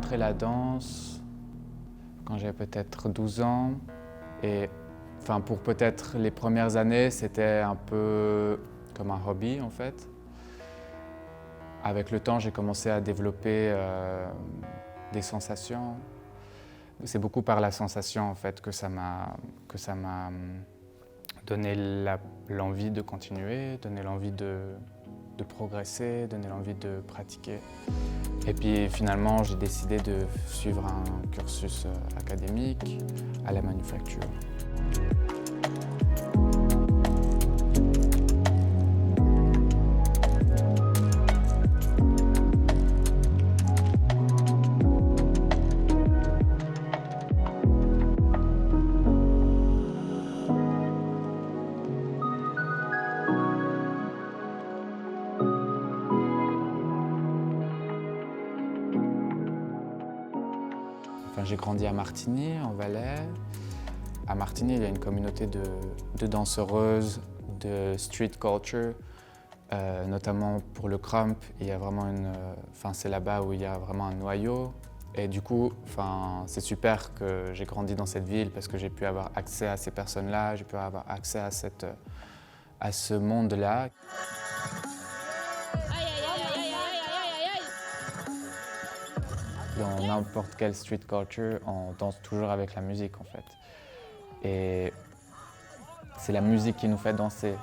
rencontré la danse quand j'avais peut-être 12 ans. Et enfin, pour peut-être les premières années, c'était un peu comme un hobby en fait. Avec le temps, j'ai commencé à développer des sensations. C'est beaucoup par la sensation en fait que ça m'a donné l'envie de continuer, donné l'envie de progresser, donné l'envie de pratiquer. Et puis finalement, j'ai décidé de suivre un cursus académique à la manufacture. Enfin, j'ai grandi à Martigny, en Valais. À Martigny, il y a une communauté de danseuses, de street culture, notamment pour le crump. Il y a vraiment c'est là-bas où il y a vraiment un noyau. Et du coup, c'est super que j'ai grandi dans cette ville parce que j'ai pu avoir accès à ces personnes-là, j'ai pu avoir accès à ce monde-là. Dans n'importe quelle street culture, on danse toujours avec la musique en fait. Et c'est la musique qui nous fait danser.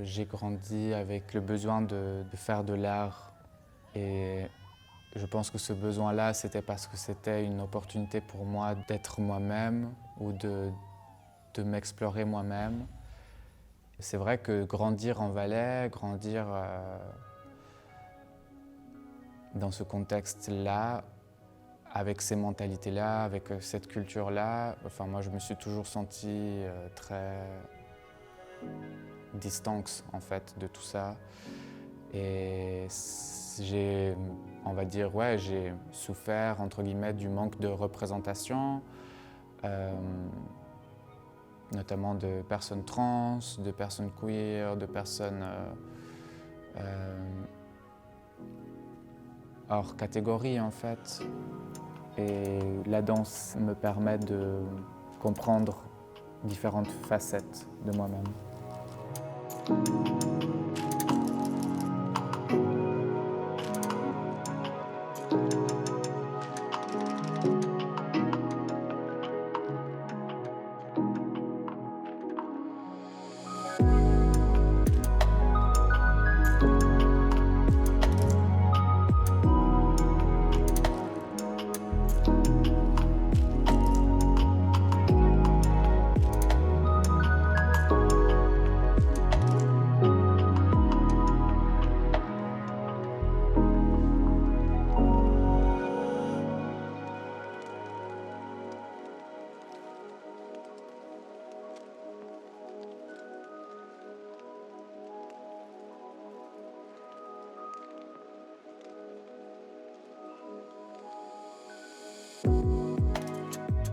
J'ai grandi avec le besoin de faire de l'art et je pense que ce besoin-là, c'était parce que c'était une opportunité pour moi d'être moi-même ou de m'explorer moi-même. C'est vrai que grandir en Valais, grandir dans ce contexte-là, avec ces mentalités-là, avec cette culture-là, moi je me suis toujours senti très distance en fait de tout ça. Et j'ai souffert entre guillemets du manque de représentation, notamment de personnes trans, de personnes queer, de personnes hors catégorie en fait. Et la danse me permet de comprendre différentes facettes de moi-même.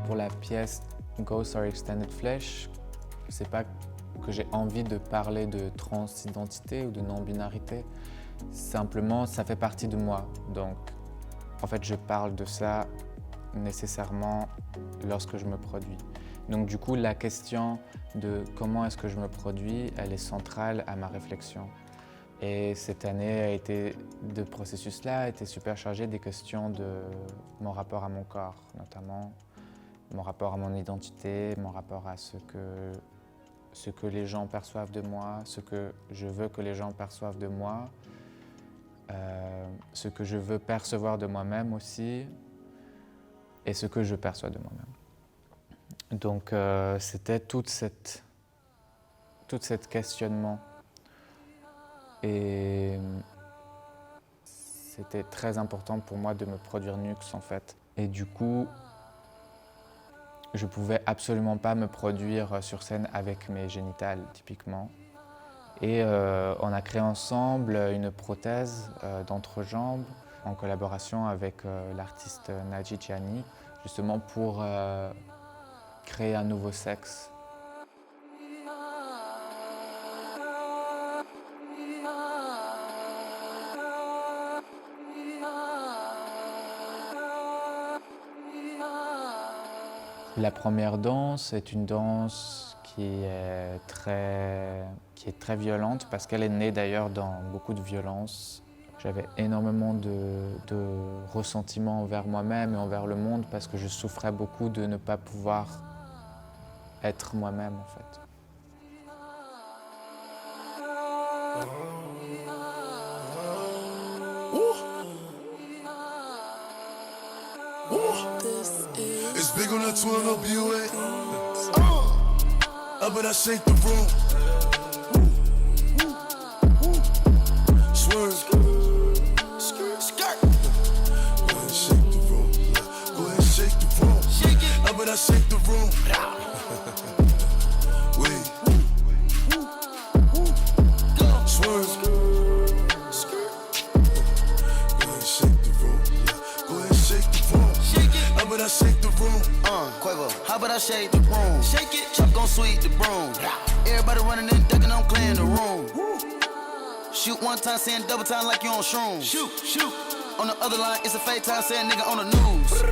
Pour la pièce Ghosts Are Extended Flesh, c'est pas que j'ai envie de parler de transidentité ou de non-binarité, simplement ça fait partie de moi. Donc en fait je parle de ça nécessairement lorsque je me produis. Donc du coup la question de comment est-ce que je me produis, elle est centrale à ma réflexion. Et cette année de processus-là a été super chargée des questions de mon rapport à mon corps, notamment mon rapport à mon identité, mon rapport à ce que les gens perçoivent de moi, ce que je veux que les gens perçoivent de moi, ce que je veux percevoir de moi-même aussi, et ce que je perçois de moi-même. Donc c'était tout cet questionnement. Et c'était très important pour moi de me produire nux en fait. Et du coup, je pouvais absolument pas me produire sur scène avec mes génitales typiquement. Et on a créé ensemble une prothèse d'entrejambe en collaboration avec l'artiste Naji Chiani, justement pour créer un nouveau sexe. La première danse est une danse qui est très violente parce qu'elle est née d'ailleurs dans beaucoup de violence. J'avais énormément de ressentiment envers moi-même et envers le monde parce que je souffrais beaucoup de ne pas pouvoir être moi-même en fait. It's big on that 12 up UA. Up and I shake the room. Swerve. Skirt. Go ahead and shake the room. Go ahead and shake the room. Up and I shake the room. Wait. Swerve. Go ahead and shake the room. Go ahead and shake the room. How about I shake the room? Quavo, how about I shake the room? Shake it, chop gon' sweep the broom. Everybody running and ducking, I'm clearing the room. Shoot one time, saying double time like you on shrooms. Shoot. On the other line, it's a fake time, saying nigga on the news.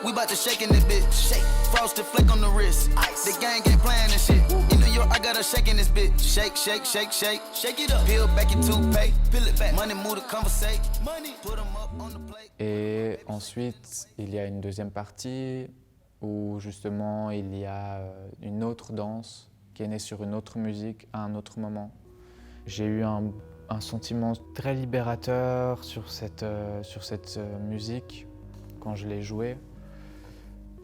We bout to shake in this bitch. Shake, frosted flake on the wrist. Ice. The gang ain't playing this shit. In New York, I got a shake in this bitch. Shake, shake it up. Peel back your toothpaste, peel it back. Money move to conversate. Money, put 'em up on the plate. Et ensuite, il y a une deuxième partie où justement il y a une autre danse qui est née sur une autre musique à un autre moment. J'ai eu un sentiment très libérateur sur cette musique quand je l'ai jouée.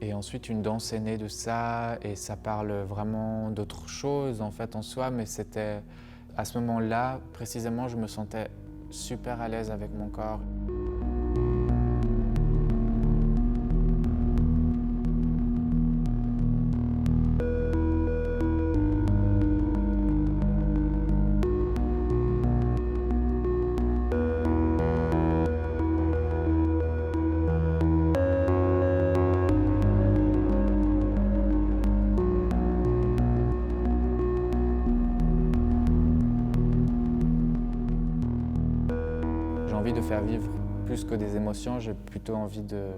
Et ensuite, une danse est née de ça et ça parle vraiment d'autre chose en fait en soi, mais c'était à ce moment-là, précisément, je me sentais super à l'aise avec mon corps. J'ai envie de faire vivre plus que des émotions, j'ai plutôt envie de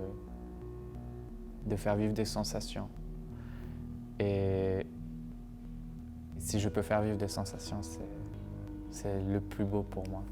faire vivre des sensations. Et si je peux faire vivre des sensations, c'est le plus beau pour moi.